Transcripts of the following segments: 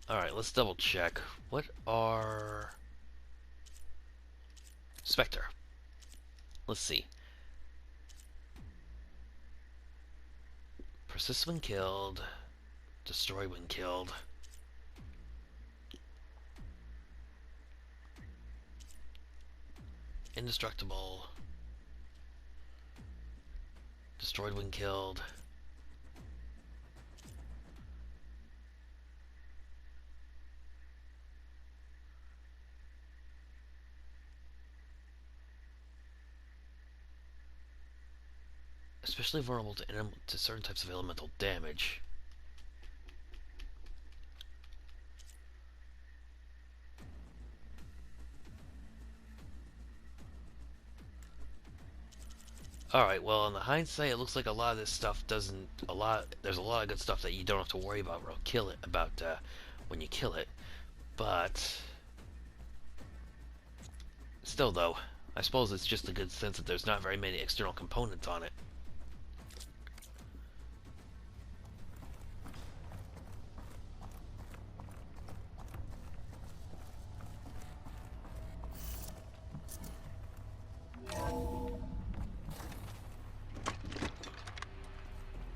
Alright, let's double check. What are... Spectre. Let's see. Persist when killed. Destroy when killed. Indestructible. Destroyed when killed. Especially vulnerable to certain types of elemental damage. Alright, well, on the hindsight, it looks like a lot of this stuff doesn't... There's a lot of good stuff that you don't have to worry about when you kill it. But... Still, though, I suppose it's just a good sense that there's not very many external components on it.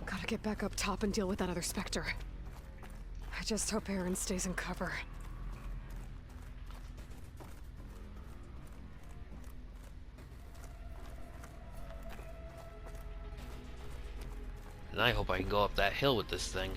Gotta get back up top and deal with that other Spectre. I just hope Aaron stays in cover. And I hope I can go up that hill with this thing.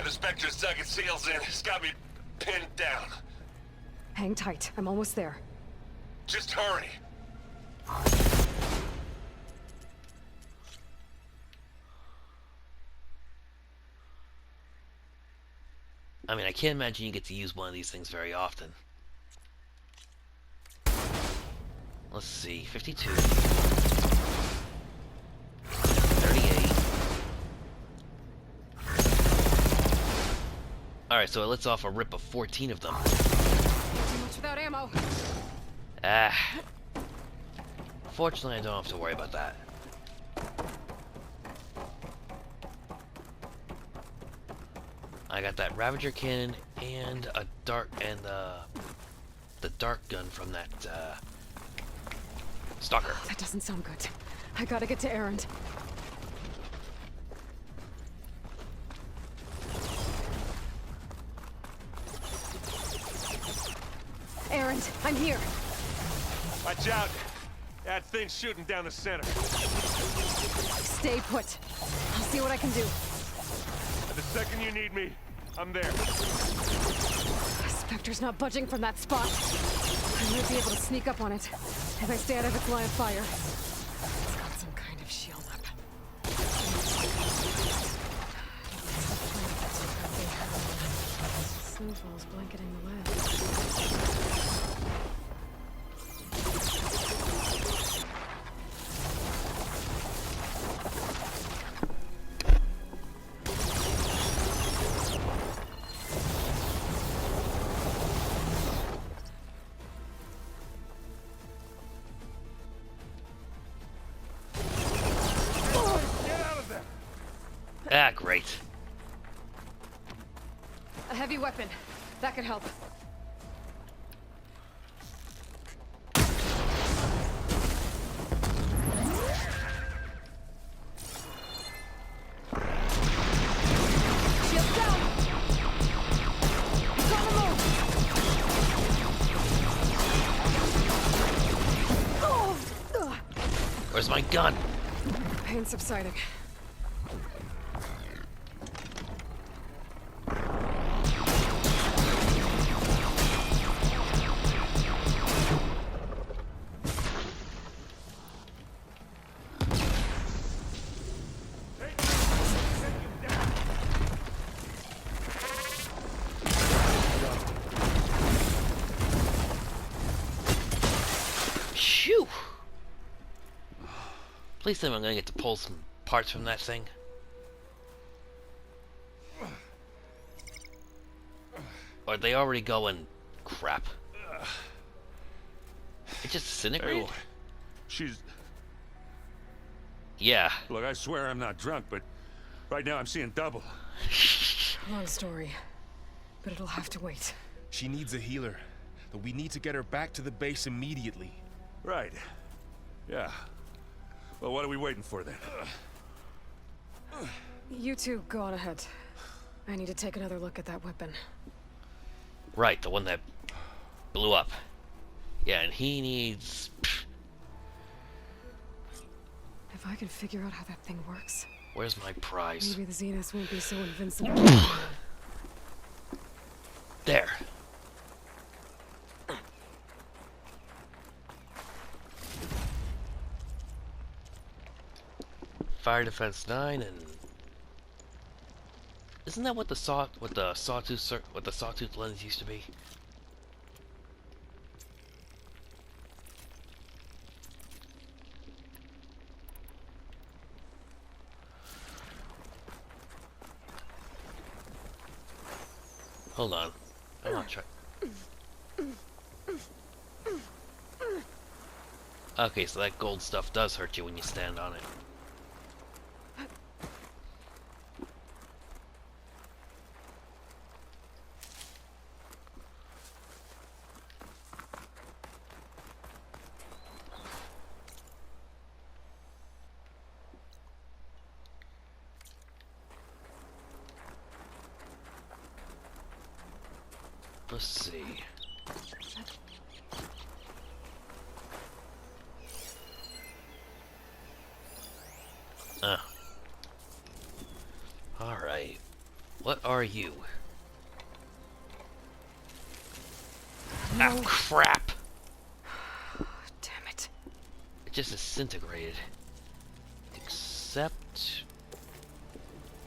Spectre's dug its heels in. It's got me pinned down. Hang tight. I'm almost there. Just hurry. I mean, I can't imagine you get to use one of these things very often. Let's see, 52. 38. Alright, so it lets off a rip of 14 of them. Too much without ammo. Fortunately, I don't have to worry about that. I got that Ravager cannon and a dart and the dart gun from that stalker. That doesn't sound good. I gotta get to Aaron. Aaron, I'm here. Watch out. That thing's shooting down the center. Stay put. I'll see what I can do. The second you need me, I'm there. Spectre's not budging from that spot. I might be able to sneak up on it if I stay out of its line of fire. It's got some kind of shield up. Snowfall's blanketing the web. Ah, great. A heavy weapon. That could help. Shield down! He's on the move! Oh! Ugh. Where's my gun? Pain subsiding. least then I'm gonna get to pull some parts from that thing. Or are they already going? Crap. It just disintegrated? Hey, she's... Yeah. Look, I swear I'm not drunk, but right now I'm seeing double. Long story, but it'll have to wait. She needs a healer, but we need to get her back to the base immediately. Right. Yeah. Well, what are we waiting for then? You two go on ahead. I need to take another look at that weapon. Right, the one that blew up. Yeah, and he needs... If I can figure out how that thing works, Where's my prize? maybe the Zeniths won't be so invincible. There. Fire defense 9 and... Isn't that what the sawtooth lens used to be? Hold on. I'm not trying. Okay, so that gold stuff does hurt you when you stand on it. Let's see. Alright. What are you? No. Ah, crap! Damn it. It just disintegrated. Except...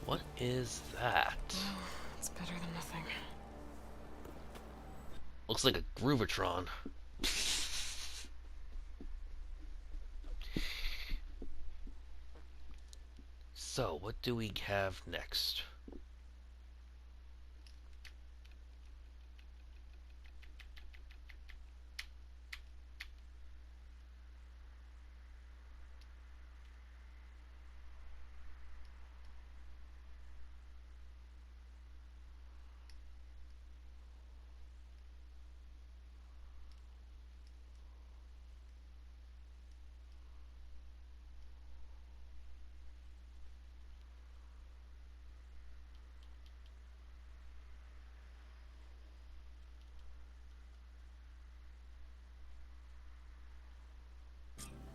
What is that? It's better than nothing. Looks like a Groovatron. So, what do we have next?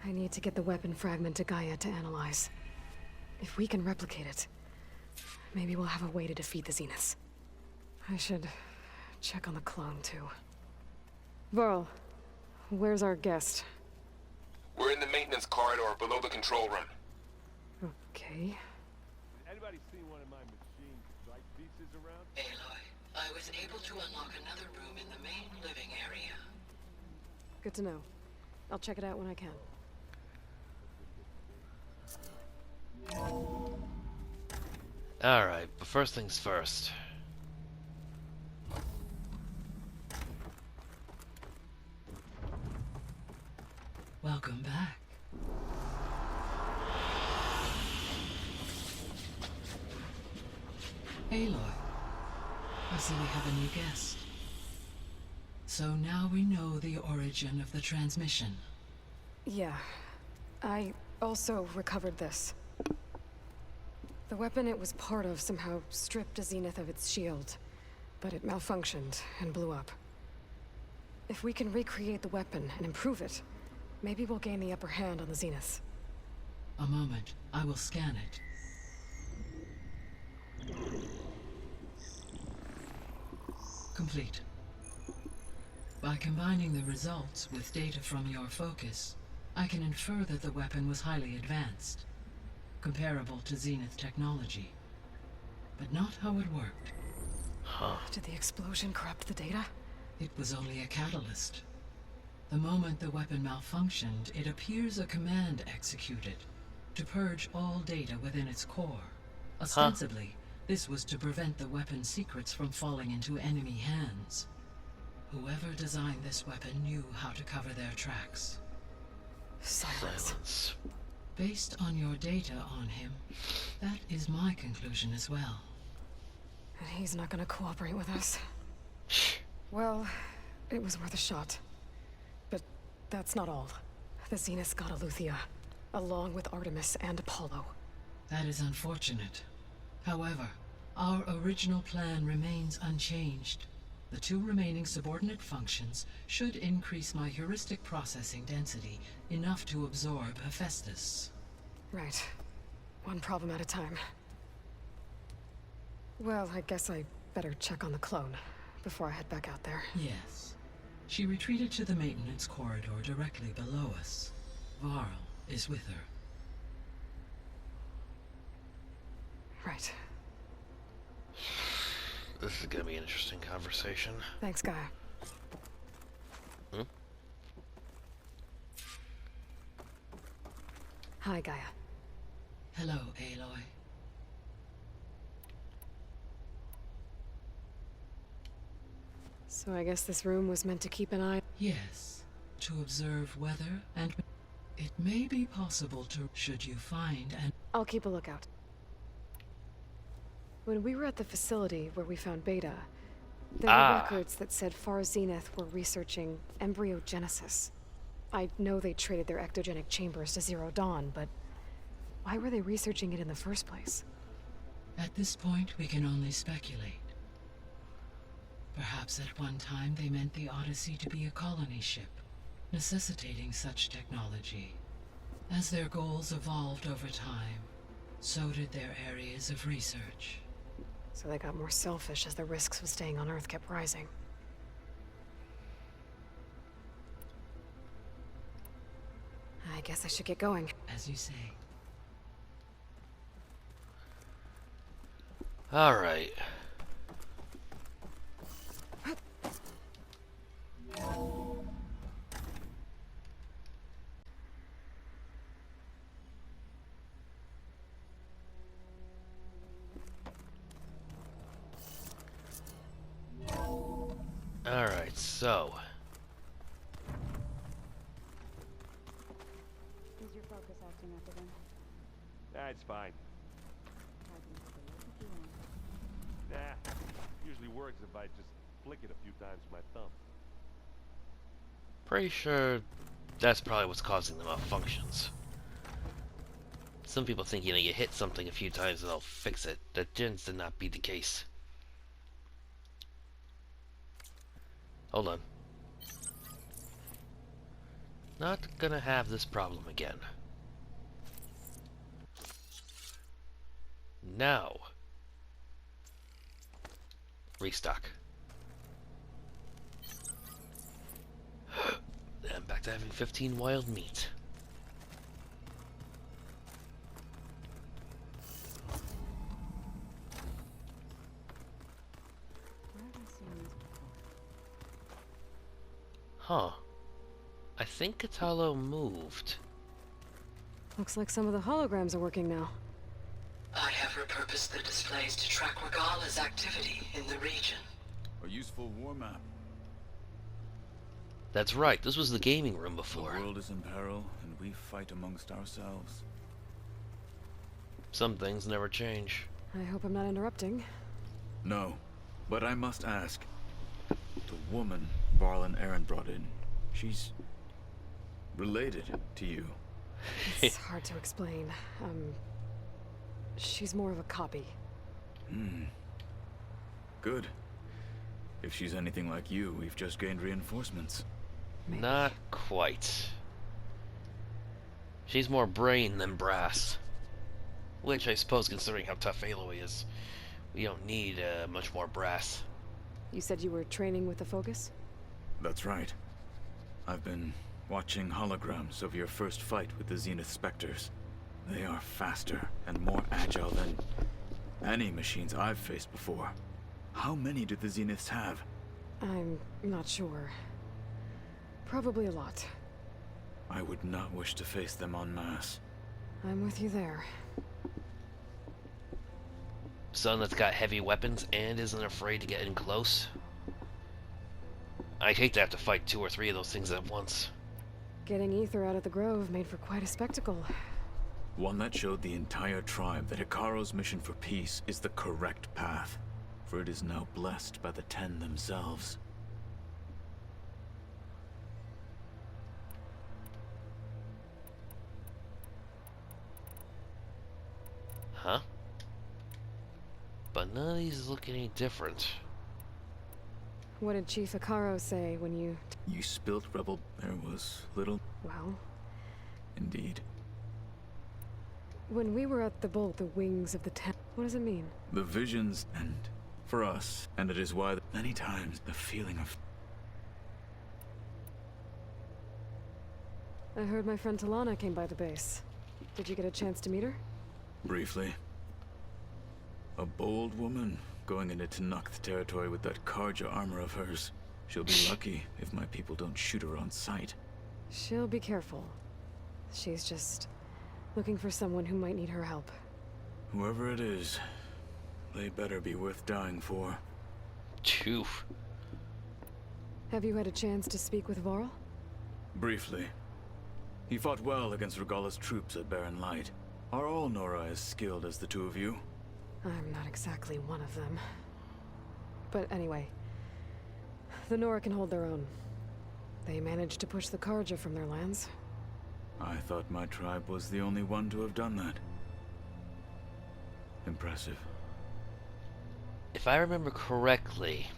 I need to get the weapon fragment to Gaia to analyze. If we can replicate it, maybe we'll have a way to defeat the Zeniths. I should check on the clone, too. Varl, where's our guest? We're in the maintenance corridor below the control room. Okay. Anybody seen one of my machine strike pieces around? Aloy, I was able to unlock another room in the main living area. Good to know. I'll check it out when I can. Alright, but first things first. Welcome back. Aloy, I see we have a new guest. So now we know the origin of the transmission. Yeah. I also recovered this. The weapon it was part of somehow stripped a Zenith of its shield, but it malfunctioned and blew up. If we can recreate the weapon and improve it, maybe we'll gain the upper hand on the Zeniths. A moment, I will scan it. Complete. By combining the results with data from your focus, I can infer that the weapon was highly advanced, comparable to Zenith technology, but not how it worked. Huh. Did the explosion corrupt the data? It was only a catalyst. The moment the weapon malfunctioned, it appears a command executed. to purge all data within its core. Ostensibly, this was to prevent the weapon's secrets from falling into enemy hands. Whoever designed this weapon knew how to cover their tracks. Silence. Based on your data on him, that is my conclusion as well. And he's not gonna cooperate with us. Well, it was worth a shot. But that's not all. The Zeniths got Aletheia, along with Artemis and Apollo. That is unfortunate. However, our original plan remains unchanged. The two remaining subordinate functions should increase my heuristic processing density enough to absorb Hephaestus. Right. One problem at a time. Well, I guess I better check on the clone before I head back out there. Yes. She retreated to the maintenance corridor directly below us. Varl is with her. Right. This is gonna be an interesting conversation. Thanks, Gaia. Hmm? Hi, Gaia. Hello, Aloy. So I guess this room was meant to keep an eye... Yes, to observe weather and... It may be possible to... Should you find an... I'll keep a lookout. When we were at the facility where we found Beta, there were records that said Far Zenith were researching embryogenesis. I know they traded their ectogenic chambers to Zero Dawn, but why were they researching it in the first place? At this point, we can only speculate. Perhaps at one time they meant the Odyssey to be a colony ship, necessitating such technology. As their goals evolved over time, so did their areas of research. So they got more selfish as the risks of staying on Earth kept rising. I guess I should get going. As you say. Alright. Alright, so... Is your focus acting up again? That's fine. Nah, usually works if I just flick it a few times with my thumb. Pretty sure that's probably what's causing the malfunctions. Some people think, you hit something a few times and they'll fix it. That tends to not be the case. Hold on. Not gonna have this problem again. Now. Restock. I'm back to having 15 wild meat. Where have I seen these before? Huh. I think Catalo moved. Looks like some of the holograms are working now. I have repurposed the displays to track Regala's activity in the region. A useful war map. That's right, this was the gaming room The before. world is in peril, and we fight amongst ourselves. Some things never change. I hope I'm not interrupting. No, but I must ask. The woman Varl and Aaron brought in, she's... related to you. It's hard to explain. She's more of a copy. Good. If she's anything like you, we've just gained reinforcements. Maybe. Not quite. She's more brain than brass. Which I suppose, considering how tough Aloy is, we don't need much more brass. You said you were training with the Focus? That's right. I've been watching holograms of your first fight with the Zenith Spectres. They are faster and more agile than any machines I've faced before. How many do the Zeniths have? I'm not sure. Probably a lot. I would not wish to face them en masse. I'm with you there. Son that's got heavy weapons and isn't afraid to get in close. I'd hate to have to fight 2 or 3 of those things at once. Getting Ether out of the grove made for quite a spectacle. One that showed the entire tribe that Hikaru's mission for peace is the correct path, for it is now blessed by the Ten themselves. Huh? But none of these look any different. What did Chief Hikaru say when you... You spilt rebel. There was little. Well, Indeed. when we were at the bolt, the wings of the Ten... What does it mean? The visions end for us, and it is why many times the feeling of. I heard my friend Talana came by the base. Did you get a chance to meet her? Briefly. A bold woman going into Tanakh territory with that Karja armor of hers. She'll be lucky if my people don't shoot her on sight. She'll be careful. She's just looking for someone who might need her help. Whoever it is, they better be worth dying for. Phew. Have you had a chance to speak with Varl? Briefly. He fought well against Regala's troops at Barren Light. Are all Nora as skilled as the two of you? I'm not exactly one of them. But anyway, the Nora can hold their own. They managed to push the Karja from their lands. I thought my tribe was the only one to have done that. Impressive. If I remember correctly,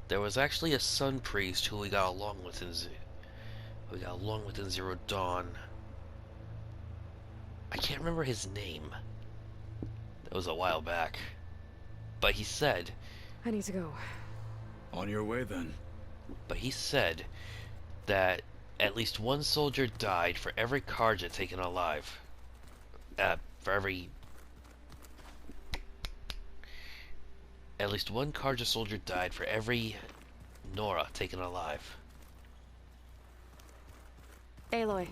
there was actually a Sun Priest who we got along with in Zero Dawn. I can't remember his name. That was a while back. But he said... I need to go. On your way then. But he said that at least one soldier died for every Karja taken alive. For every... At least one Karja soldier died for every Nora taken alive. Aloy,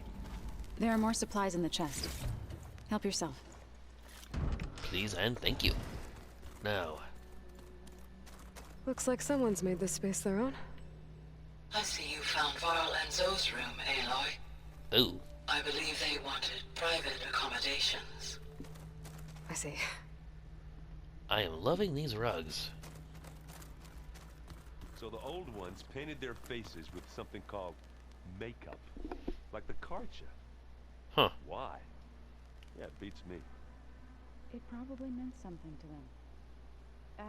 there are more supplies in the chest. Help yourself. Please and thank you. Now, Looks like someone's made this space their own. I see you found Varl and Zoe's room, Aloy. ooh, I believe they wanted private accommodations. I see. I am loving these rugs. So the old ones painted their faces with something called makeup. Like the Karcha. Huh. Why? Yeah, it beats me. It probably meant something to them.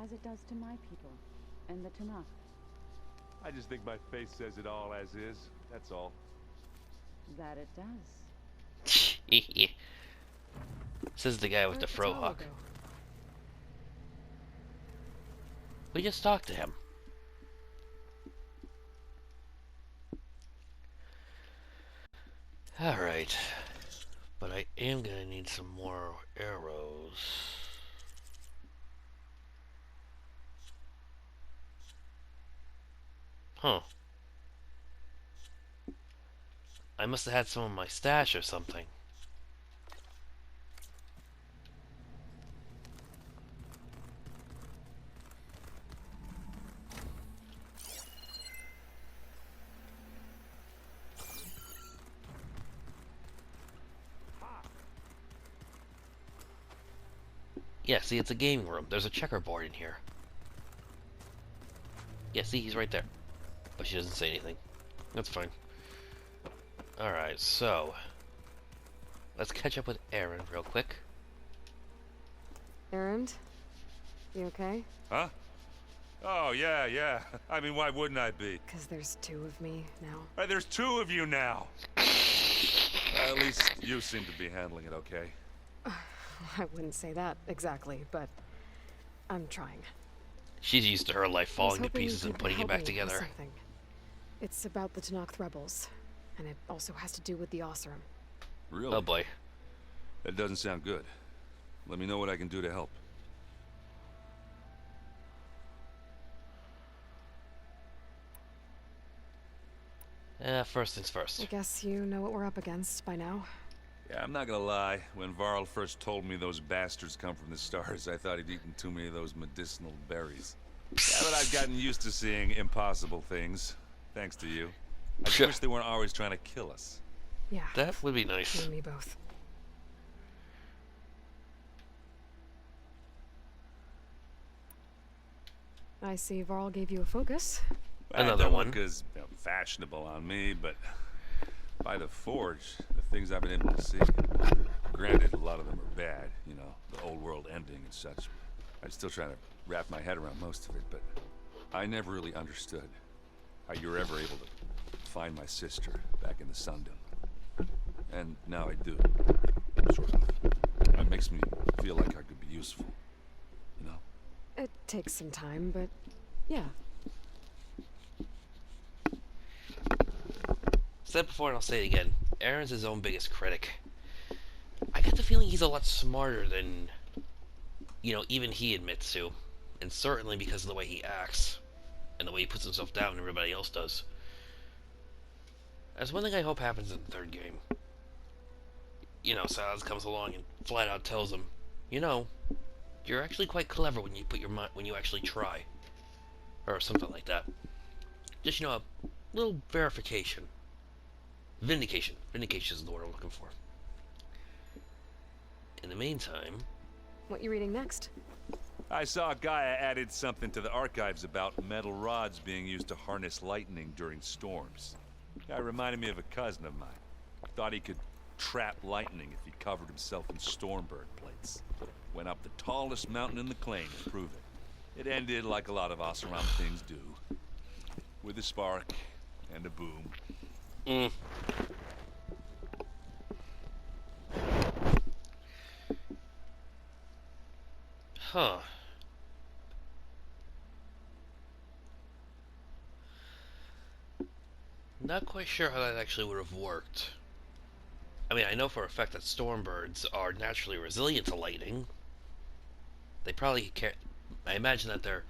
As it does to my people, and the Tanakh. I just think my face says it all as is. That's all. That it does. Says the guy with the Where'd fro Tala hawk. go? We just talked to him. Alright. But I am gonna need some more arrows. Huh. I must have had some in my stash or something. Yeah, see, it's a gaming room. There's a checkerboard in here. Yeah, see, he's right there. But she doesn't say anything. That's fine. Alright, so... let's catch up with Aaron real quick. Erend? You okay? Huh? Oh, yeah. I mean, why wouldn't I be? Because there's two of me now. There's two of you now. At least you seem to be handling it okay. I wouldn't say that exactly, but I'm trying. She's used to her life I was falling to hoping pieces you and could putting it help back me with together. something. It's about the Tanakh rebels, and it also has to do with the Osram. Really? Oh boy. That doesn't sound good. Let me know what I can do to help. First things I first. guess you know what we're up against by now. Yeah, I'm not gonna lie. When Varl first told me those bastards come from the stars, I thought he'd eaten too many of those medicinal berries. Yeah, but I've gotten used to seeing impossible things, thanks to you. I just wish they weren't always trying to kill us. Yeah. That would be You nice. and me both. I see Varl gave you a focus. Another don't one. look as fashionable on me, but by the Forge, the things I've been able to see. Granted, a lot of them are bad, you know, the old world ending and such. I'm still trying to wrap my head around most of it, but I never really understood how you were ever able to find my sister back in the Sundom. And now I do, sort of. It makes me feel like I could be useful, you know? It takes some time, but yeah. Said before and I'll say it again. Aaron's his own biggest critic. I get the feeling he's a lot smarter than, you know, even he admits to. And certainly because of the way he acts. And the way he puts himself down and everybody else does. That's one thing I hope happens in the third game. You know, Salaz comes along and flat out tells him, you know, you're actually quite clever when you put your mind, when you actually try. Or something like that. Just, you know, a little verification. Vindication. Vindication is the word I'm looking for. In the meantime... What you reading next? I saw Gaia added something to the archives about metal rods being used to harness lightning during storms. Guy reminded me of a cousin of mine. Thought he could trap lightning if he covered himself in Stormbird plates. Went up the tallest mountain in the claim to prove it. It ended like a lot of Oseram things do. With a spark and a boom. Huh. Not quite sure how that actually would have worked. I mean, I know for a fact that Stormbirds are naturally resilient to lightning. They probably can't... I imagine that their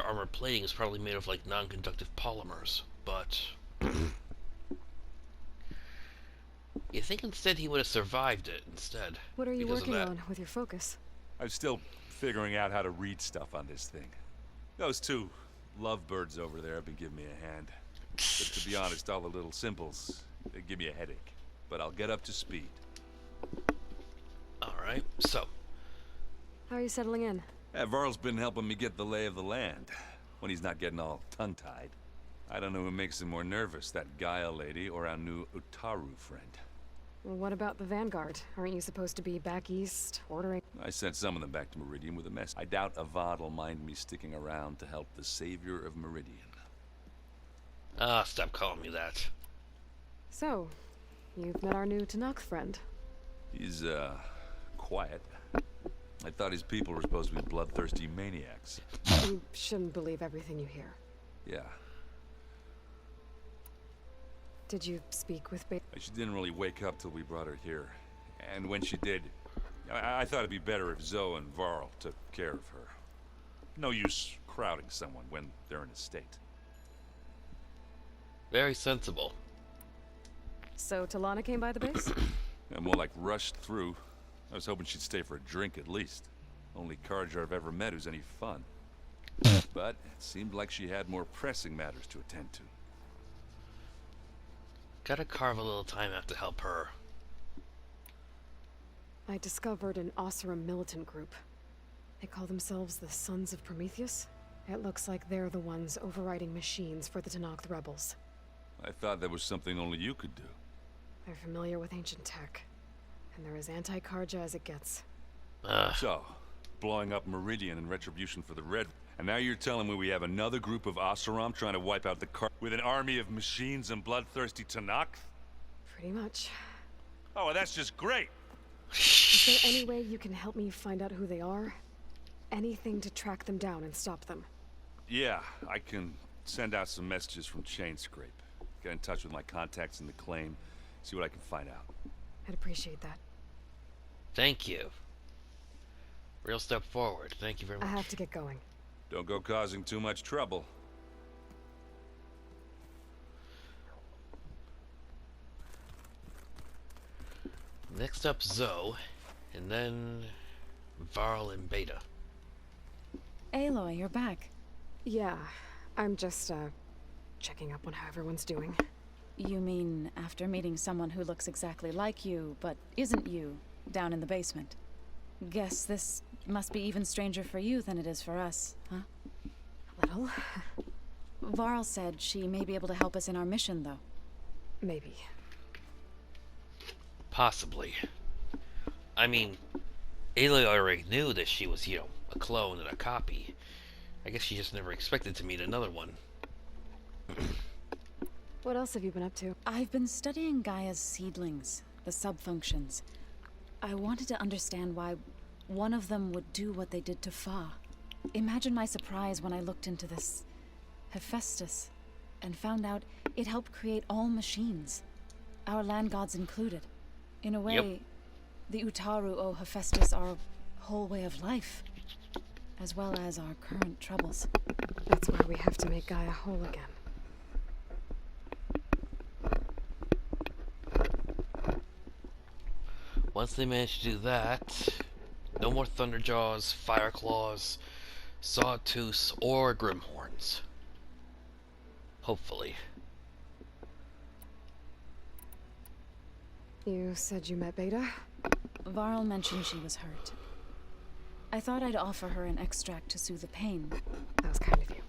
armor plating is probably made of, like, non-conductive polymers, but... You think instead he would have survived it, instead. What are you because of working that. on with your focus? I'm still figuring out how to read stuff on this thing. Those two lovebirds over there have been giving me a hand. But to be honest, all the little symbols, they give me a headache. But I'll get up to speed. Alright, so... How are you settling in? Varl's been helping me get the lay of the land, when he's not getting all tongue-tied. I don't know who makes him more nervous, that Gaia lady or our new Utaru friend. Well, what about the Vanguard? Aren't you supposed to be back east, ordering? I sent some of them back to Meridian with a mess. I doubt Avad will mind me sticking around to help the savior of Meridian. Ah, stop calling me that. So, you've met our new Tanakh friend. He's, quiet. I thought his people were supposed to be bloodthirsty maniacs. You shouldn't believe everything you hear. Yeah. Did you speak with She didn't really wake up till we brought her here. And when she did, I thought it'd be better if Zoe and Varl took care of her. No use crowding someone when they're in a state. Very sensible. So Talana came by the base? And more like rushed through. I was hoping she'd stay for a drink at least. Only Carja I've ever met who's any fun. But it seemed like she had more pressing matters to attend to. Gotta carve a little time out to help her. I discovered an Oseram militant group. They call themselves the Sons of Prometheus. It looks like they're the ones overriding machines for the Tanakh rebels. I thought that was something only you could do. They're familiar with ancient tech, and they're as anti-Karja as it gets. So, blowing up Meridian in retribution for the Red. And now you're telling me we have another group of Oseram trying to wipe out the with an army of machines and bloodthirsty Tanakh? Pretty much. Oh, well, that's just great. Is there any way you can help me find out who they are? Anything to track them down and stop them. Yeah, I can send out some messages from Chainscrape. Get in touch with my contacts in the claim, see what I can find out. I'd appreciate that. Thank you. Real step forward. Thank you very much. I have to get going. Don't go causing too much trouble. Next up, Zoe, and then Varl and Beta. Aloy, you're back. Yeah, I'm just, checking up on how everyone's doing. You mean after meeting someone who looks exactly like you, but isn't you, down in the basement? Guess this must be even stranger for you than it is for us, huh? A little. Varl said she may be able to help us in our mission, though. Maybe. Possibly. I mean, Aloy already knew that she was, a clone and a copy. I guess she just never expected to meet another one. What else have you been up to? I've been studying Gaia's seedlings, the subfunctions. I wanted to understand why one of them would do what they did to Fa. Imagine my surprise when I looked into this Hephaestus and found out it helped create all machines, our land gods included. In a way, Yep. the Utaru owe Hephaestus our whole way of life, as well as our current troubles. That's why we have to make Gaia whole again. Once they manage to do that, no more Thunderjaws, Fireclaws, Sawtooths, or Grimhorns. Hopefully. You said you met Beta? Varl mentioned she was hurt. I thought I'd offer her an extract to soothe the pain. That was kind of you.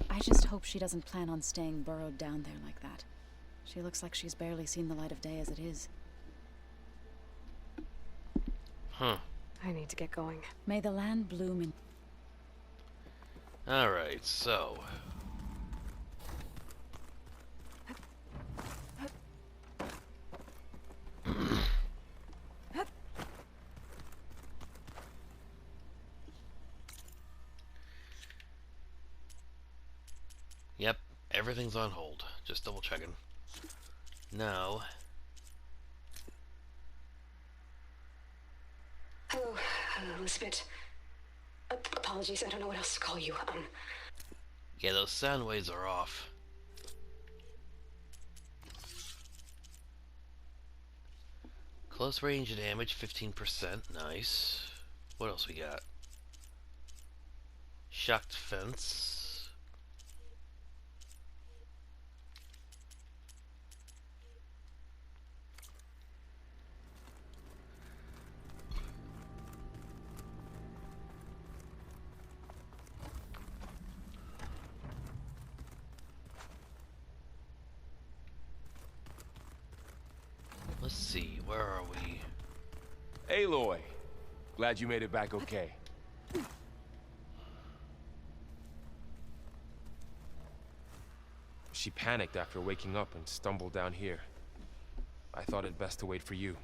I just hope she doesn't plan on staying burrowed down there like that. She looks like she's barely seen the light of day as it is. Huh. I need to get going. May the land bloom in... Alright, so... Yep, everything's on hold. Just double checking. Now... Hello, Elizabeth. Apologies, I don't know what else to call you. Yeah, those sound waves are off. Close range damage, 15%. Nice. What else we got? Shock defense. Let's see, where are we? Aloy, glad you made it back okay. She panicked after waking up and stumbled down here. I thought it best to wait for you.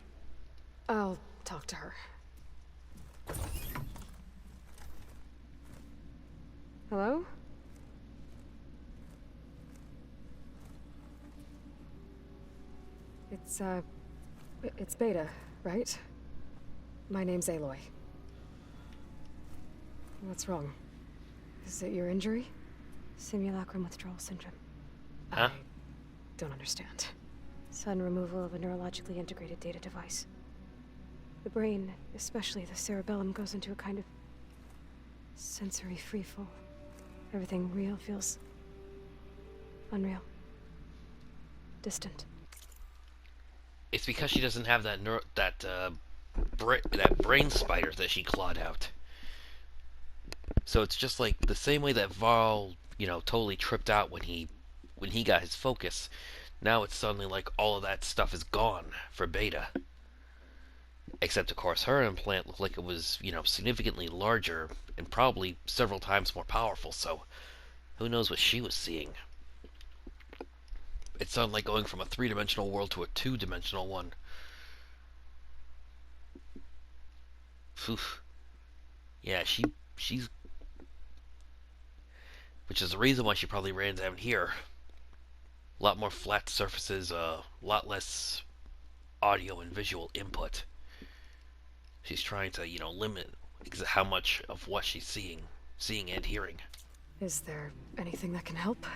I'll talk to her. Hello? It's Beta, right? My name's Aloy. What's wrong? Is it your injury? Simulacrum withdrawal syndrome. Huh? I don't understand. Sudden removal of a neurologically integrated data device. The brain, especially the cerebellum, goes into a kind of sensory freefall. Everything real feels unreal. Distant. It's because she doesn't have that that brain spider that she clawed out. So it's just like the same way that Varl, totally tripped out when he got his focus. Now it's suddenly like all of that stuff is gone for Beta. Except of course her implant looked like it was, significantly larger and probably several times more powerful, so who knows what she was seeing. It sounded like going from a three-dimensional world to a two-dimensional one. Oof. Yeah, she's... Which is the reason why she probably ran down here. A lot more flat surfaces, a lot less audio and visual input. She's trying to, limit how much of what she's seeing and hearing. Is there anything that can help?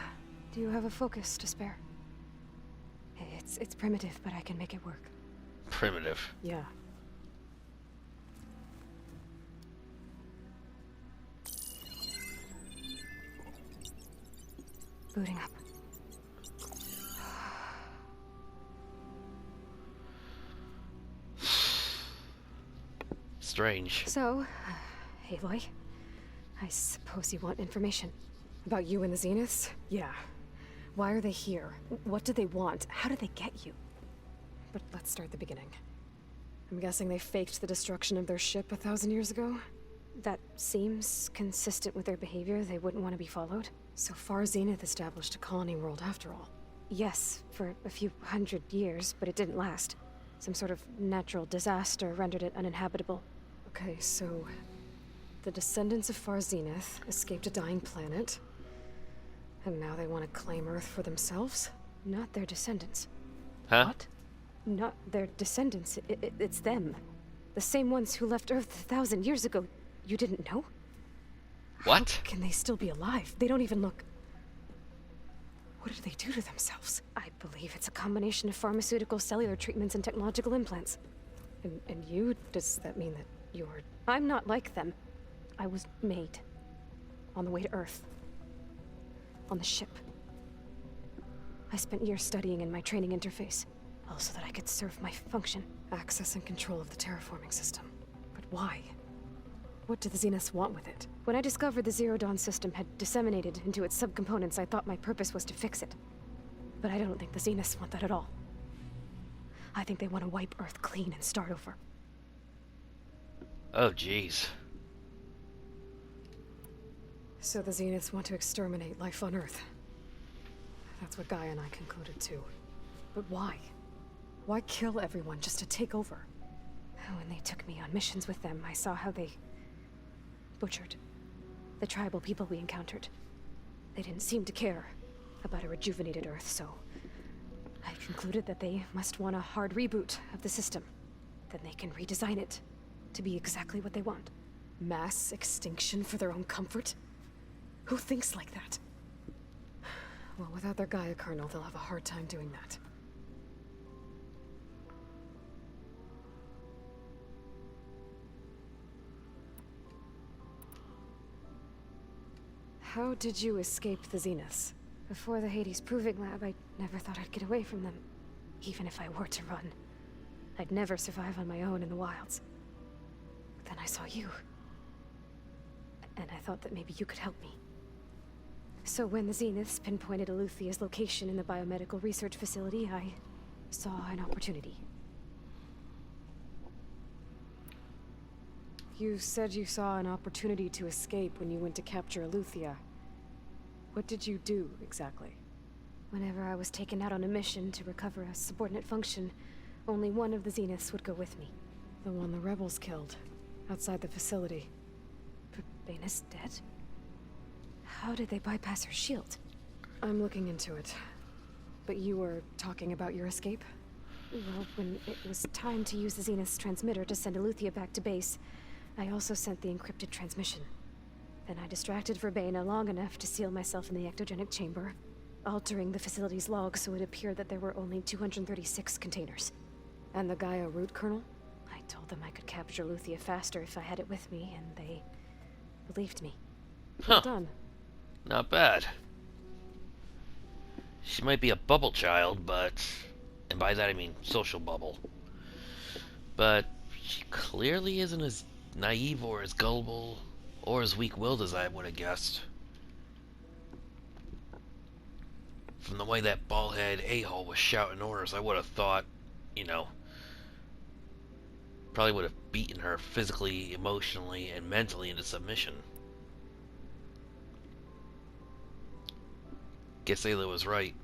Do you have a focus to spare? It's primitive, but I can make it work. primitive. Yeah. Booting up. Strange. So, Aloy, I suppose you want information about you and the Zeniths? Yeah. Why are they here? What do they want? How did they get you? But let's start at the beginning. I'm guessing they faked the destruction of their ship 1,000 years ago? That seems consistent with their behavior. They wouldn't want to be followed. So far, Zenith established a colony world after all. Yes, for a few hundred years, but it didn't last. Some sort of natural disaster rendered it uninhabitable. Okay, so the descendants of Far Zenith escaped a dying planet, and now they want to claim Earth for themselves? Not their descendants. Huh? What? Not their descendants. It's them. The same ones who left Earth 1,000 years ago. You didn't know? What? How can they still be alive? They don't even look... What did they do to themselves? I believe it's a combination of pharmaceutical, cellular treatments, and technological implants. And you? Does that mean that you're... I'm not like them. I was made. On the way to Earth. On the ship. I spent years studying in my training interface. All so that I could serve my function. Access and control of the terraforming system. But why? What do the Zeniths want with it? When I discovered the Zero Dawn system had disseminated into its subcomponents, I thought my purpose was to fix it. But I don't think the Zeniths want that at all. I think they want to wipe Earth clean and start over. Oh, jeez. So the Zeniths want to exterminate life on Earth. That's what Gaia and I concluded too. But why? Why kill everyone just to take over? When they took me on missions with them, I saw how they butchered the tribal people we encountered. They didn't seem to care about a rejuvenated Earth, so I concluded that they must want a hard reboot of the system. Then they can redesign it to be exactly what they want. Mass extinction for their own comfort? Who thinks like that? Well, without their Gaia kernel, they'll have a hard time doing that. How did you escape the Zeniths? Before the Hades Proving Lab, I never thought I'd get away from them. Even if I were to run, I'd never survive on my own in the wilds. But then I saw you. And I thought that maybe you could help me. So when the Zeniths pinpointed Eluthia's location in the biomedical research facility, I saw an opportunity. You said you saw an opportunity to escape when you went to capture Eluthia. What did you do, exactly? Whenever I was taken out on a mission to recover a subordinate function, only one of the Zeniths would go with me. The one the rebels killed, outside the facility. But Baina's dead? How did they bypass her shield? I'm looking into it. But you were talking about your escape? Well, when it was time to use the Zenith's transmitter to send Eluthia back to base, I also sent the encrypted transmission. Then I distracted Verbena long enough to seal myself in the ectogenic chamber, altering the facility's log so it appeared that there were only 236 containers. And the Gaia root kernel? I told them I could capture Eluthia faster if I had it with me, and they believed me. Well done. Not bad. She might be a bubble child, but... And by that I mean social bubble. But she clearly isn't as naive or as gullible or as weak-willed as I would have guessed. From the way that bald-head a-hole was shouting orders, I would have thought, you know, probably would have beaten her physically, emotionally, and mentally into submission. Guess Ayla was right.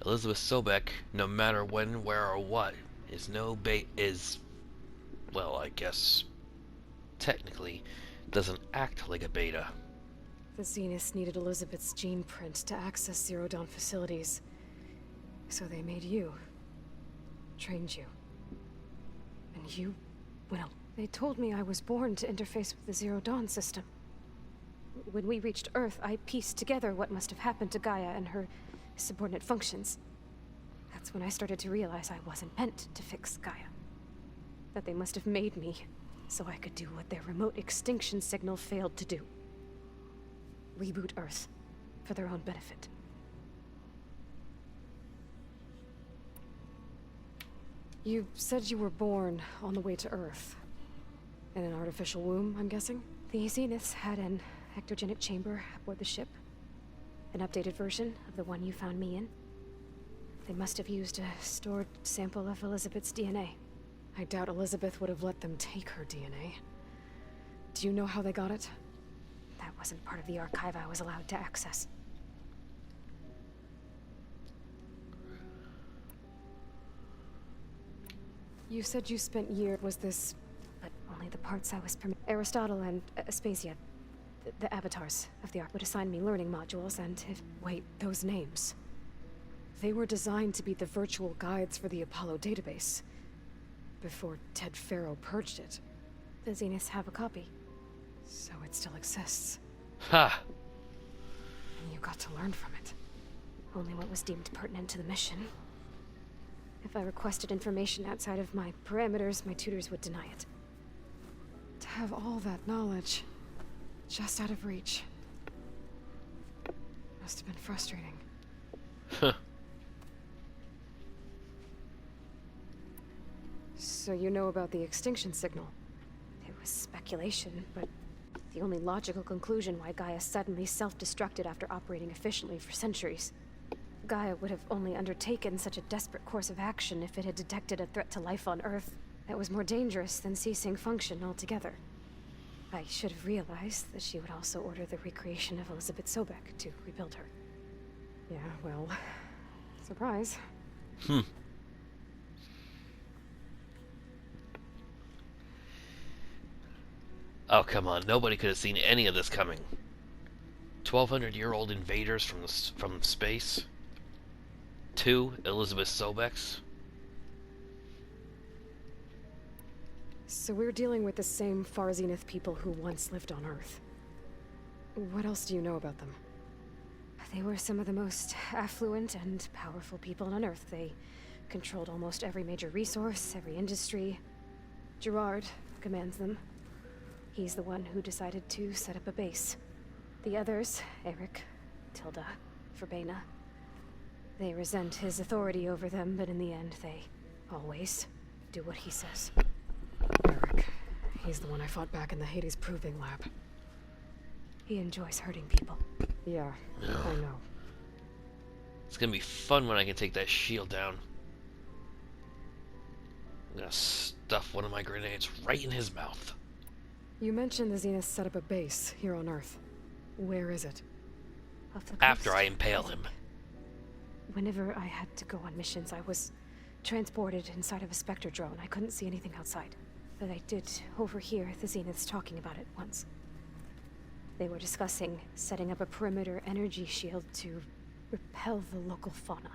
Elizabeth Sobek, no matter when, where, or what, well, I guess technically doesn't act like a beta. The Zeniths needed Elizabeth's gene print to access Zero Dawn facilities. So they made you. Trained you. And you, well, they told me I was born to interface with the Zero Dawn system. When we reached Earth, I pieced together what must have happened to Gaia and her subordinate functions. That's when I started to realize I wasn't meant to fix Gaia. That they must have made me so I could do what their remote extinction signal failed to do. Reboot Earth for their own benefit. You said you were born on the way to Earth. In an artificial womb, I'm guessing? The Zeniths had an ectogenic chamber aboard the ship. An updated version of the one you found me in. They must have used a stored sample of Elizabeth's DNA. I doubt Elizabeth would have let them take her DNA. Do you know how they got it? That wasn't part of the archive I was allowed to access. You said you spent years. Was this... But only the parts I was permitted. Aristotle and Aspasia, the avatars of the Ark, would assign me learning modules, and if... Wait, those names. They were designed to be the virtual guides for the Apollo database. Before Ted Faro purged it. The Zeniths have a copy. So it still exists. Ha! And you got to learn from it. Only what was deemed pertinent to the mission. If I requested information outside of my parameters, my tutors would deny it. To have all that knowledge, just out of reach. Must have been frustrating. Huh. So you know about the extinction signal? It was speculation, but the only logical conclusion why Gaia suddenly self-destructed after operating efficiently for centuries. Gaia would have only undertaken such a desperate course of action if it had detected a threat to life on Earth that was more dangerous than ceasing function altogether. I should have realized that she would also order the recreation of Elizabeth Sobek to rebuild her. Yeah, well... surprise. Oh, come on. Nobody could have seen any of this coming. 1,200-year-old invaders from space. 2 Elizabeth Sobeks. So we're dealing with the same Far Zenith people who once lived on Earth. What else do you know about them? They were some of the most affluent and powerful people on Earth. They controlled almost every major resource, every industry. Gerard commands them. He's the one who decided to set up a base. The others, Eric, Tilda, Verbena, they resent his authority over them, but in the end, they always do what he says. Eric. He's the one I fought back in the Hades Proving Lab. He enjoys hurting people. Yeah, I know. It's gonna be fun when I can take that shield down. I'm gonna stuff one of my grenades right in his mouth. You mentioned the Zenith set up a base here on Earth. Where is it? Off the After coast, I impale him. Whenever I had to go on missions, I was transported inside of a Spectre drone. I couldn't see anything outside. But I did overhear the Zeniths talking about it once. They were discussing setting up a perimeter energy shield to repel the local fauna.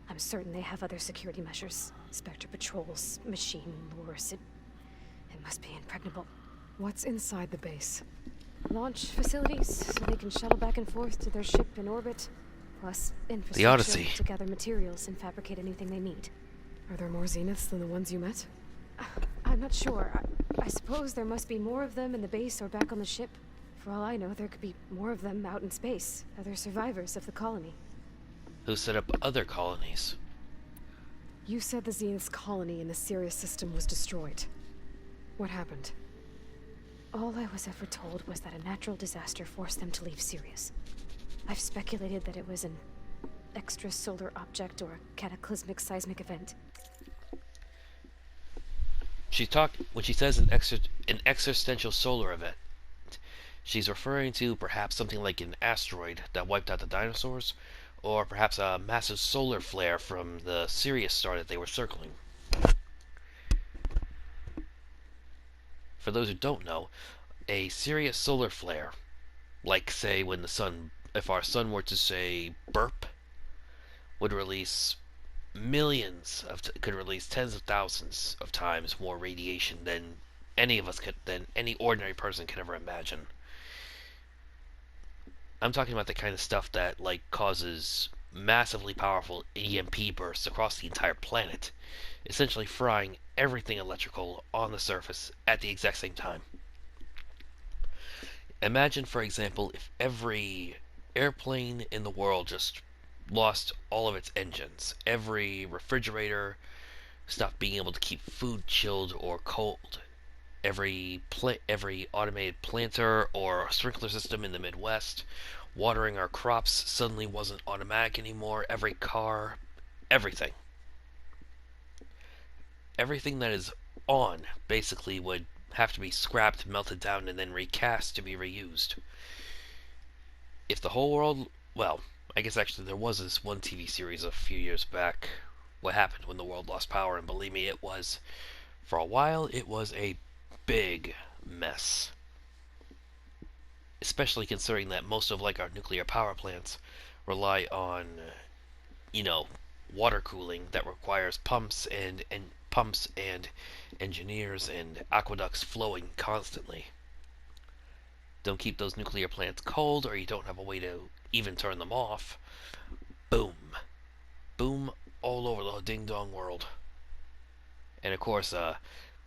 I'm certain they have other security measures. Spectre patrols, machine lures. It must be impregnable. What's inside the base? Launch facilities, so they can shuttle back and forth to their ship in orbit. Plus infrastructure The Odyssey. to gather materials and fabricate anything they need. Are there more Zeniths than the ones you met? I'm not sure. I suppose there must be more of them in the base or back on the ship. For all I know, there could be more of them out in space. Other survivors of the colony. Who set up other colonies? You said the Zenith's colony in the Sirius system was destroyed. What happened? All I was ever told was that a natural disaster forced them to leave Sirius. I've speculated that it was an extrasolar object or a cataclysmic seismic event. When she says an existential solar event, she's referring to perhaps something like an asteroid that wiped out the dinosaurs, or perhaps a massive solar flare from the Sirius star that they were circling. For those who don't know, a Sirius solar flare, like say when if our sun were to say burp, would release could release tens of thousands of times more radiation than any ordinary person could ever imagine. I'm talking about the kind of stuff that causes massively powerful EMP bursts across the entire planet, essentially frying everything electrical on the surface at the exact same time. Imagine, for example, if every airplane in the world just lost all of its engines, every refrigerator stopped being able to keep food chilled or cold, every automated planter or sprinkler system in the Midwest watering our crops suddenly wasn't automatic anymore, every car, everything. Everything that is on basically would have to be scrapped, melted down, and then recast to be reused. If the whole world, well, I guess actually there was this one TV series a few years back, What Happened When the World Lost Power, and believe me, it was, for a while, it was a big mess. Especially considering that most of like our nuclear power plants rely on, you know, water cooling that requires pumps and engineers and aqueducts flowing constantly. Don't keep those nuclear plants cold, or you don't have a way to even turn them off. Boom. Boom all over the ding-dong world. And of course, a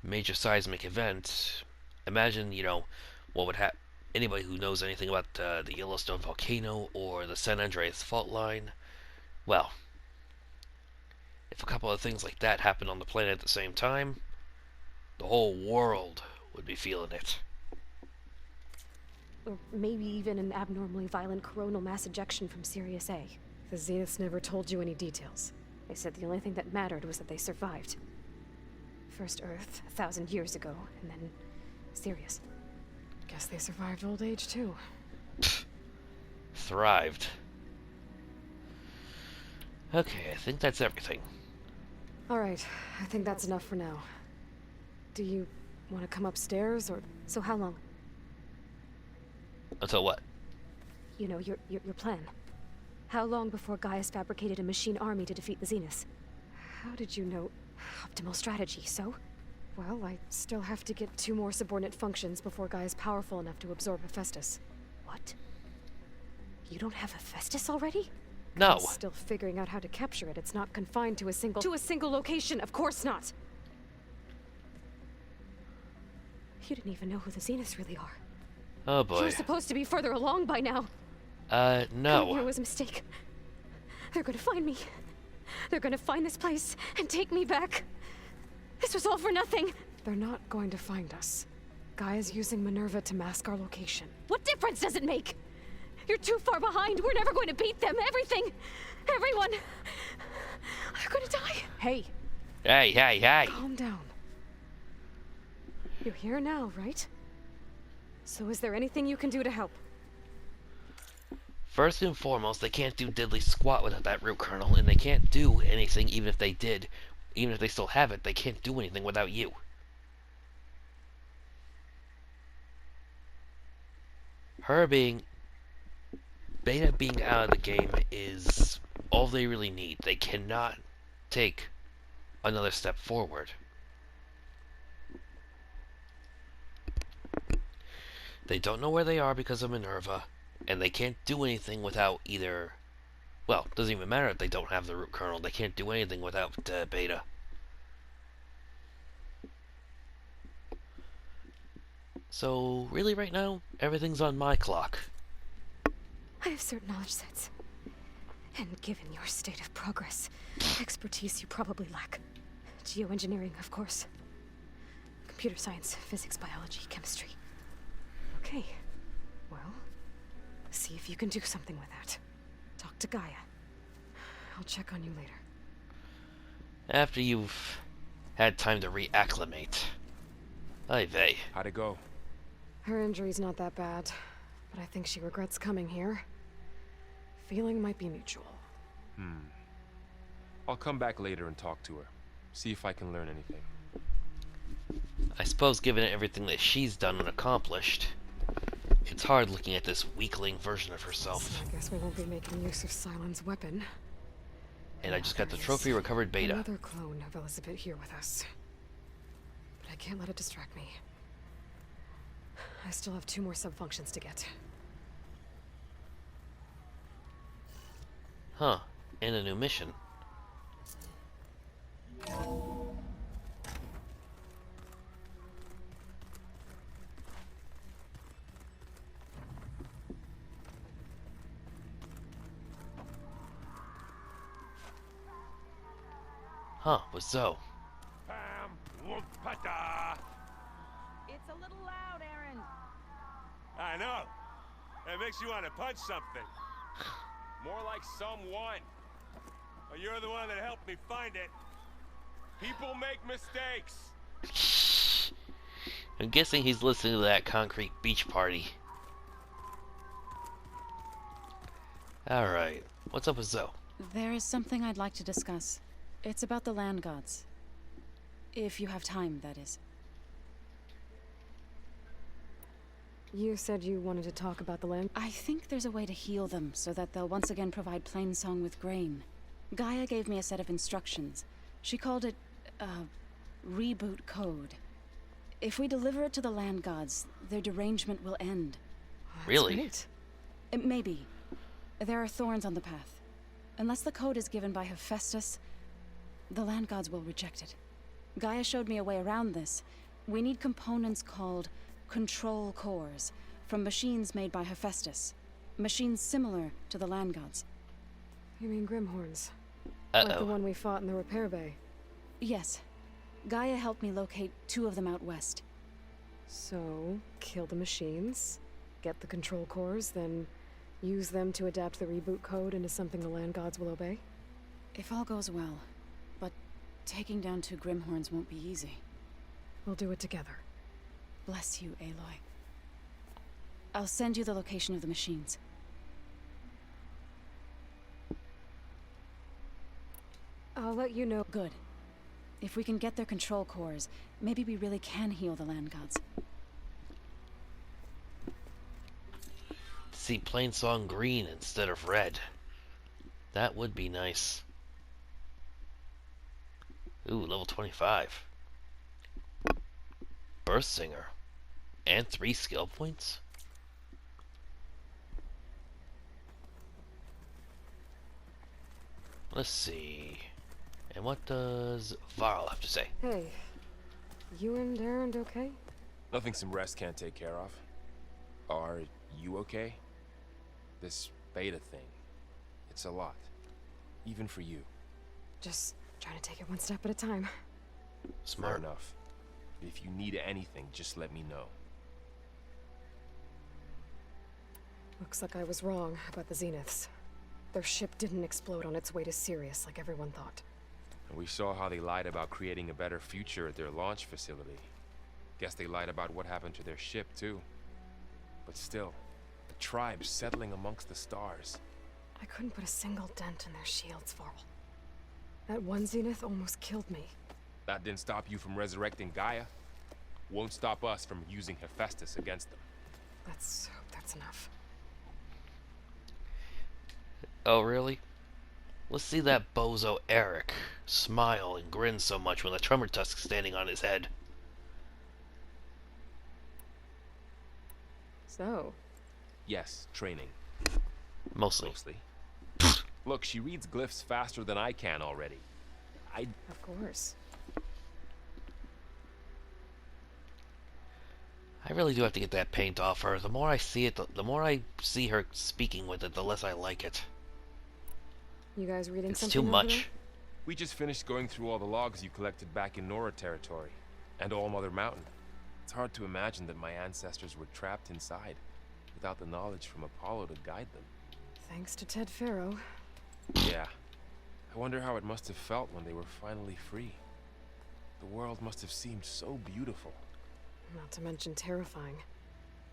major seismic event. Imagine, you know, what would happen. Anybody who knows anything about the Yellowstone volcano or the San Andreas fault line, well, if a couple of things like that happened on the planet at the same time, the whole world would be feeling it. Or maybe even an abnormally violent coronal mass ejection from Sirius A. The Zeniths never told you any details. They said the only thing that mattered was that they survived. First Earth, 1,000 years ago, and then Sirius. Guess they survived old age, too. Thrived. Okay, I think that's everything. Alright, I think that's enough for now. Do you want to come upstairs, or... So how long? Until what? You know, your plan. How long before Gaius fabricated a machine army to defeat the Zeniths? How did you know? Optimal strategy, so? Well, I still have to get 2 more subordinate functions before Guy is powerful enough to absorb Hephaestus. What? You don't have Hephaestus already? No. I'm still figuring out how to capture it. It's not confined to a single location. Of course not. You didn't even know who the Zeniths really are. Oh boy. You're supposed to be further along by now. No. Coming here was a mistake. They're gonna find me. They're gonna find this place and take me back. This was all for nothing. They're not going to find us. Guy is using Minerva to mask our location. What difference does it make? You're too far behind. We're never going to beat them. Everything. Everyone. They're gonna die. Hey. Hey. Calm down. You're here now, right? So is there anything you can do to help? First and foremost, they can't do diddly squat without that root kernel, and they can't do anything even if they did. Even if they still have it, they can't do anything without you. Beta being out of the game is all they really need. They cannot take another step forward. They don't know where they are because of Minerva, and they can't do anything without either... Well, it doesn't even matter if they don't have the root kernel. They can't do anything without Beta. So, really right now, everything's on my clock. I have certain knowledge sets. And given your state of progress, expertise you probably lack. Geoengineering, of course. Computer science, physics, biology, chemistry. Okay. Well, see if you can do something with that. Talk to Gaia. I'll check on you later. After you've had time to reacclimate. Ay vey. How'd it go? Her injury's not that bad, but I think she regrets coming here. Feeling might be mutual. I'll come back later and talk to her. See if I can learn anything. I suppose given everything that she's done and accomplished, it's hard looking at this weakling version of herself. I guess we won't be making use of Cylon's weapon. And I just got the trophy recovered Beta. Another clone of Elizabeth here with us. But I can't let it distract me. I still have 2 more subfunctions to get. Huh. And a new mission. Huh, with Zoe. Pam, whoop-pata. It's a little loud, Aaron. I know. It makes you want to punch something. More like someone. Well, you're the one that helped me find it. People make mistakes. I'm guessing he's listening to that Concrete Beach Party. Alright, what's up with Zoe? There is something I'd like to discuss. It's about the land gods. If you have time, that is. You said you wanted to talk about the land. I think there's a way to heal them so that they'll once again provide Plainsong with grain. Gaia gave me a set of instructions. She called it, reboot code. If we deliver it to the land gods, their derangement will end. That's Really? great. Maybe. There are thorns on the path. Unless the code is given by Hephaestus, the land gods will reject it. Gaia showed me a way around this. We need components called control cores from machines made by Hephaestus. Machines similar to the land gods. You mean Grimhorns? Like the Uh-oh. one we fought in the repair bay. Yes. Gaia helped me locate 2 of them out west. So, kill the machines, get the control cores, then use them to adapt the reboot code into something the land gods will obey? If all goes well. But taking down 2 Grimhorns won't be easy. We'll do it together. Bless you, Aloy. I'll send you the location of the machines. I'll let you know. Good. If we can get their control cores, maybe we really can heal the land gods. See Plainsong green instead of red. That would be nice. Ooh, level 25. Birth Singer. And 3 skill points? Let's see. And what does Varl have to say? Hey, you and Aaron okay? Nothing some rest can't take care of. Are you okay? This beta thing, it's a lot. Even for you. Just trying to take it one step at a time. Smart. Fair enough. If you need anything, just let me know. Looks like I was wrong about the Zeniths. Their ship didn't explode on its way to Sirius like everyone thought. And we saw how they lied about creating a better future at their launch facility. Guess they lied about what happened to their ship, too. But still, the tribes settling amongst the stars. I couldn't put a single dent in their shields, Varl. That one Zenith almost killed me. That didn't stop you from resurrecting Gaia. Won't stop us from using Hephaestus against them. Let's hope that's enough. Oh, really? Let's see that bozo Eric smile and grin so much with a tremor tusk standing on his head. So, Yes, training. Mostly. Mostly. Look, she reads glyphs faster than I can already. of course. I really do have to get that paint off her. The more I see it, the more I see her speaking with it, the less I like it. You guys reading It's something too over much. We just finished going through all the logs you collected back in Nora territory, and All Mother Mountain. It's hard to imagine that my ancestors were trapped inside, without the knowledge from Apollo to guide them. there? Thanks to Ted Farrow. Yeah. I wonder how it must have felt when they were finally free. The world must have seemed so beautiful. Not to mention terrifying.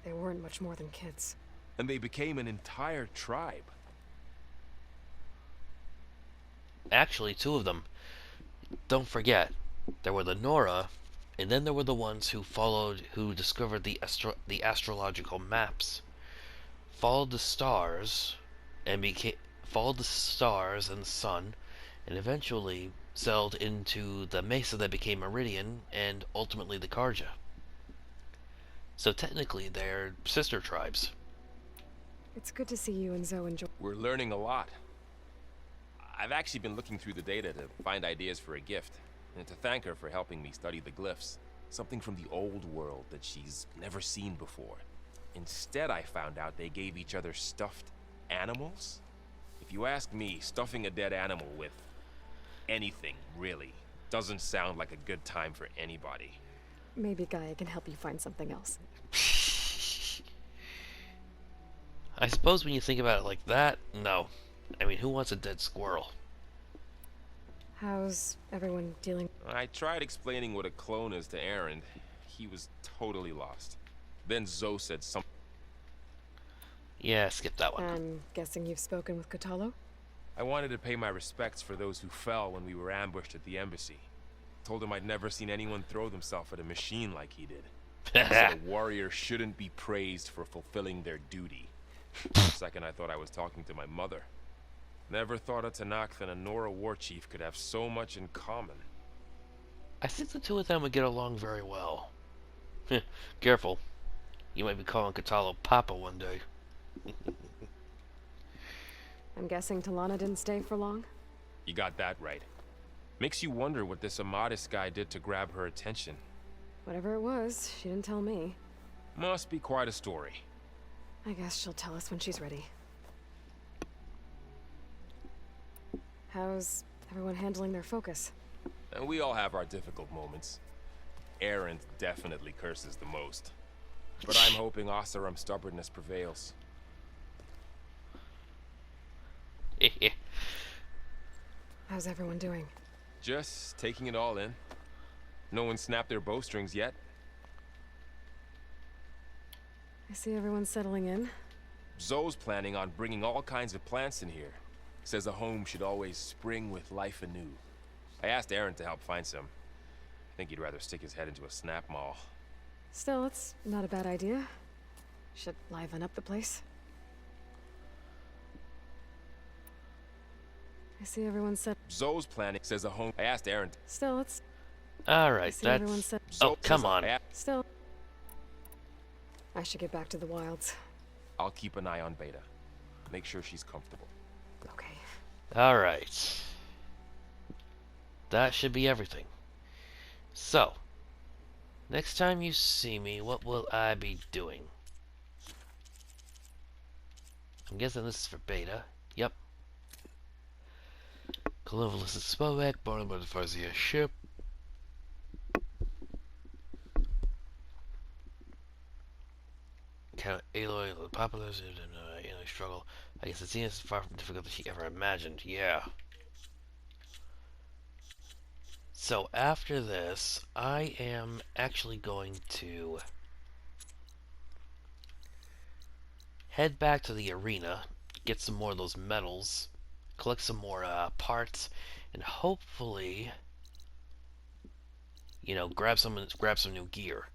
They weren't much more than kids. And they became an entire tribe. Actually, 2 of them. Don't forget, there were the Nora, and then there were the ones who discovered the astrological maps, followed the stars, and followed the stars and the sun, and eventually sailed into the mesa that became Meridian, and ultimately the Karja. So technically, they're sister tribes. It's good to see you and Zoe enjoy. We're learning a lot. I've actually been looking through the data to find ideas for a gift, and to thank her for helping me study the glyphs. Something from the old world that she's never seen before. Instead, I found out they gave each other stuffed animals. If you ask me, stuffing a dead animal with anything, really, doesn't sound like a good time for anybody. Maybe Gaia can help you find something else. I suppose when you think about it like that, no. I mean, who wants a dead squirrel? How's everyone dealing? I tried explaining what a clone is to Aaron. He was totally lost. Then Zoe said something. Yeah, skip that one. I'm guessing you've spoken with Kotalo? I wanted to pay my respects for those who fell when we were ambushed at the embassy. Told him I'd never seen anyone throw themselves at a machine like he did. He said a warrior shouldn't be praised for fulfilling their duty. For a second I thought I was talking to my mother. Never thought a Tanakh and a Nora war chief could have so much in common. I think the two of them would get along very well. Careful. You might be calling Kotalo Papa one day. I'm guessing Talana didn't stay for long? You got that right. Makes you wonder what this Amadis guy did to grab her attention. Whatever it was, she didn't tell me. Must be quite a story. I guess she'll tell us when she's ready. How's everyone handling their focus? And we all have our difficult moments. Aaron definitely curses the most. But I'm hoping Oseram's stubbornness prevails. How's everyone doing? Just taking it all in. No one snapped their bowstrings yet. I see everyone settling in. Zoe's planning on bringing all kinds of plants in here. Says a home should always spring with life anew. I asked Aaron to help find some. I think he'd rather stick his head into a snap mall. Still, it's not a bad idea. Should liven up the place. I see everyone set. Zoe's planning says a home. I asked Aaron. Still, it's. Alright, see everyone that's... set. Oh, come on. Still. I should get back to the wilds. I'll keep an eye on Beta. Make sure she's comfortable. Okay. Alright. That should be everything. So, next time you see me, what will I be doing? I'm guessing this is for Beta. Yep. Colovalis is Spovek, born by the Farzia ship. Count Aloy, the populace, and Aloy struggle. I guess the scene is far from difficult as she ever imagined. Yeah. So after this, I am actually going to head back to the arena, get some more of those medals, collect some more parts, and hopefully, you know, grab some new gear.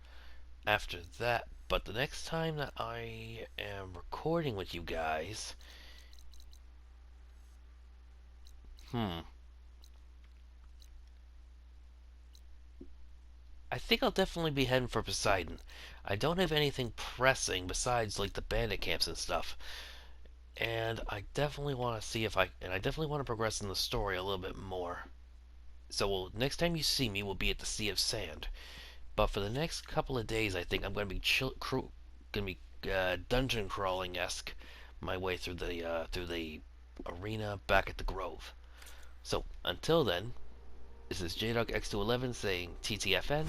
After that, but the next time that I am recording with you guys, I think I'll definitely be heading for Poseidon. I don't have anything pressing besides like the bandit camps and stuff. And I definitely want to see if I definitely want to progress in the story a little bit more. So next time you see me, we'll be at the Sea of Sand. But for the next couple of days, I think I'm going to be dungeon crawling-esque my way through the arena back at the Grove. So until then, this is JDogX211 saying TTFN.